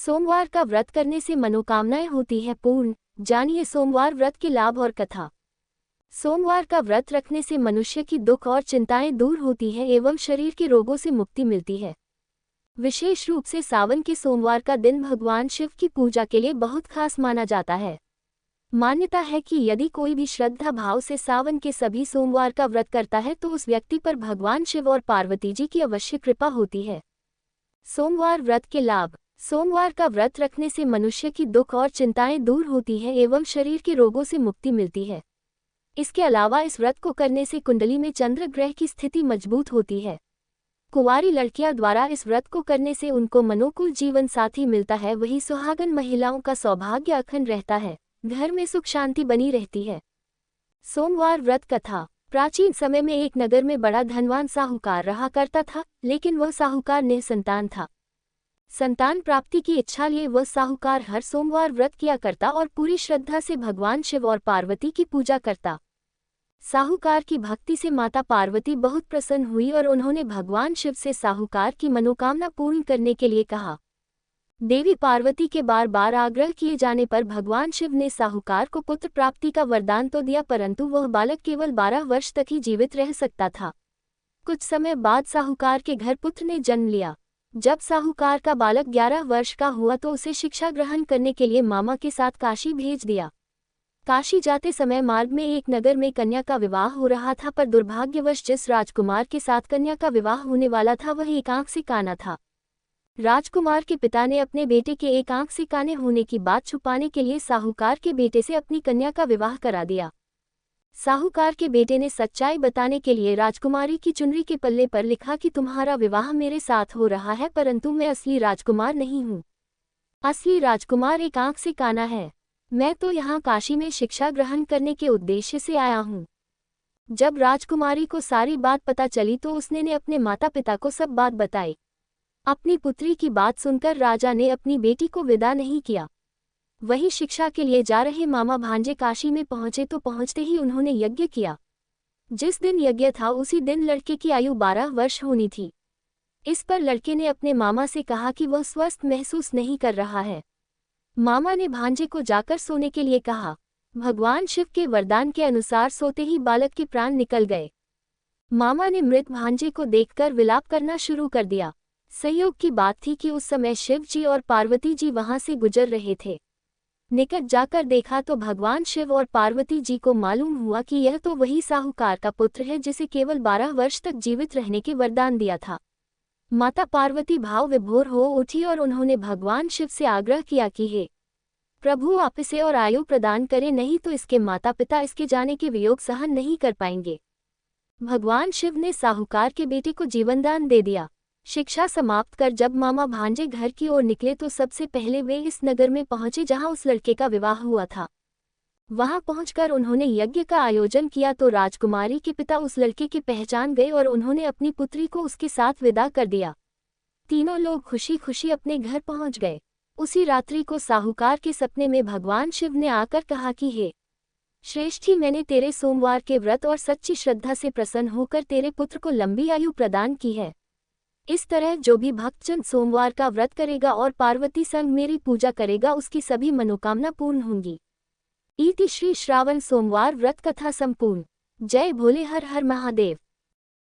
सोमवार का व्रत करने से मनोकामनाएं होती है पूर्ण। जानिए सोमवार व्रत के लाभ और कथा। सोमवार का व्रत रखने से मनुष्य की दुख और चिंताएं दूर होती है एवं शरीर के रोगों से मुक्ति मिलती है। विशेष रूप से सावन के सोमवार का दिन भगवान शिव की पूजा के लिए बहुत खास माना जाता है। मान्यता है कि यदि कोई भी श्रद्धा भाव से सावन के सभी सोमवार का व्रत करता है तो उस व्यक्ति पर भगवान शिव और पार्वती जी की अवश्य कृपा होती है। सोमवार व्रत के लाभ। सोमवार का व्रत रखने से मनुष्य की दुख और चिंताएं दूर होती है एवं शरीर के रोगों से मुक्ति मिलती है। इसके अलावा इस व्रत को करने से कुंडली में चंद्र ग्रह की स्थिति मजबूत होती है। कुंवारी लड़कियां द्वारा इस व्रत को करने से उनको मनोकूल जीवन साथी मिलता है, वहीं सुहागन महिलाओं का सौभाग्य अखंड रहता है, घर में सुख शांति बनी रहती है। सोमवार व्रत कथा। प्राचीन समय में एक नगर में बड़ा धनवान साहूकार रहा करता था, लेकिन वह साहूकार निसंतान था। संतान प्राप्ति की इच्छा लिए वह साहूकार हर सोमवार व्रत किया करता और पूरी श्रद्धा से भगवान शिव और पार्वती की पूजा करता। साहूकार की भक्ति से माता पार्वती बहुत प्रसन्न हुई और उन्होंने भगवान शिव से साहूकार की मनोकामना पूर्ण करने के लिए कहा। देवी पार्वती के बार बार आग्रह किए जाने पर भगवान शिव ने साहूकार को पुत्र प्राप्ति का वरदान तो दिया, परंतु वह बालक केवल 12 वर्ष तक ही जीवित रह सकता था। कुछ समय बाद साहूकार के घर पुत्र ने जन्म लिया। जब साहूकार का बालक 11 वर्ष का हुआ तो उसे शिक्षा ग्रहण करने के लिए मामा के साथ काशी भेज दिया। काशी जाते समय मार्ग में एक नगर में कन्या का विवाह हो रहा था, पर दुर्भाग्यवश जिस राजकुमार के साथ कन्या का विवाह होने वाला था वह एक आंख से काना था। राजकुमार के पिता ने अपने बेटे के एक आंख से काने होने की बात छुपाने के लिए साहूकार के बेटे से अपनी कन्या का विवाह करा दिया। साहूकार के बेटे ने सच्चाई बताने के लिए राजकुमारी की चुनरी के पल्ले पर लिखा कि तुम्हारा विवाह मेरे साथ हो रहा है, परंतु मैं असली राजकुमार नहीं हूँ। असली राजकुमार एक आंख से काना है। मैं तो यहाँ काशी में शिक्षा ग्रहण करने के उद्देश्य से आया हूँ। जब राजकुमारी को सारी बात पता चली तो उसने अपने माता पिता को सब बात बताई। अपनी पुत्री की बात सुनकर राजा ने अपनी बेटी को विदा नहीं किया। वही शिक्षा के लिए जा रहे मामा भांजे काशी में पहुंचे तो पहुंचते ही उन्होंने यज्ञ किया। जिस दिन यज्ञ था उसी दिन लड़के की आयु 12 वर्ष होनी थी। इस पर लड़के ने अपने मामा से कहा कि वह स्वस्थ महसूस नहीं कर रहा है। मामा ने भांजे को जाकर सोने के लिए कहा। भगवान शिव के वरदान के अनुसार सोते ही बालक के प्राण निकल गए। मामा ने मृत भांजे को देखकर विलाप करना शुरू कर दिया। संयोग की बात थी कि उस समय शिव जी और पार्वती जी वहां से गुजर रहे थे। निकट जाकर देखा तो भगवान शिव और पार्वती जी को मालूम हुआ कि यह तो वही साहूकार का पुत्र है जिसे केवल 12 वर्ष तक जीवित रहने के वरदान दिया था। माता पार्वती भाव विभोर हो उठी और उन्होंने भगवान शिव से आग्रह किया कि हे प्रभु, आप इसे और आयु प्रदान करें, नहीं तो इसके माता पिता इसके जाने के वियोग सहन नहीं कर पाएंगे। भगवान शिव ने साहूकार के बेटे को जीवनदान दे दिया। शिक्षा समाप्त कर जब मामा भांजे घर की ओर निकले तो सबसे पहले वे इस नगर में पहुंचे जहां उस लड़के का विवाह हुआ था। वहां पहुंचकर उन्होंने यज्ञ का आयोजन किया तो राजकुमारी के पिता उस लड़के की पहचान गए और उन्होंने अपनी पुत्री को उसके साथ विदा कर दिया। तीनों लोग खुशी खुशी अपने घर पहुंच गए। उसी रात्रि को साहूकार के सपने में भगवान शिव ने आकर कहा कि हे श्रेष्ठी, मैंने तेरे सोमवार के व्रत और सच्ची श्रद्धा से प्रसन्न होकर तेरे पुत्र को लंबी आयु प्रदान की है। इस तरह जो भी भक्तजन सोमवार का व्रत करेगा और पार्वती संग मेरी पूजा करेगा उसकी सभी मनोकामना पूर्ण होंगी। इति श्री श्रावण सोमवार व्रत कथा संपूर्ण। जय भोले, हर हर महादेव।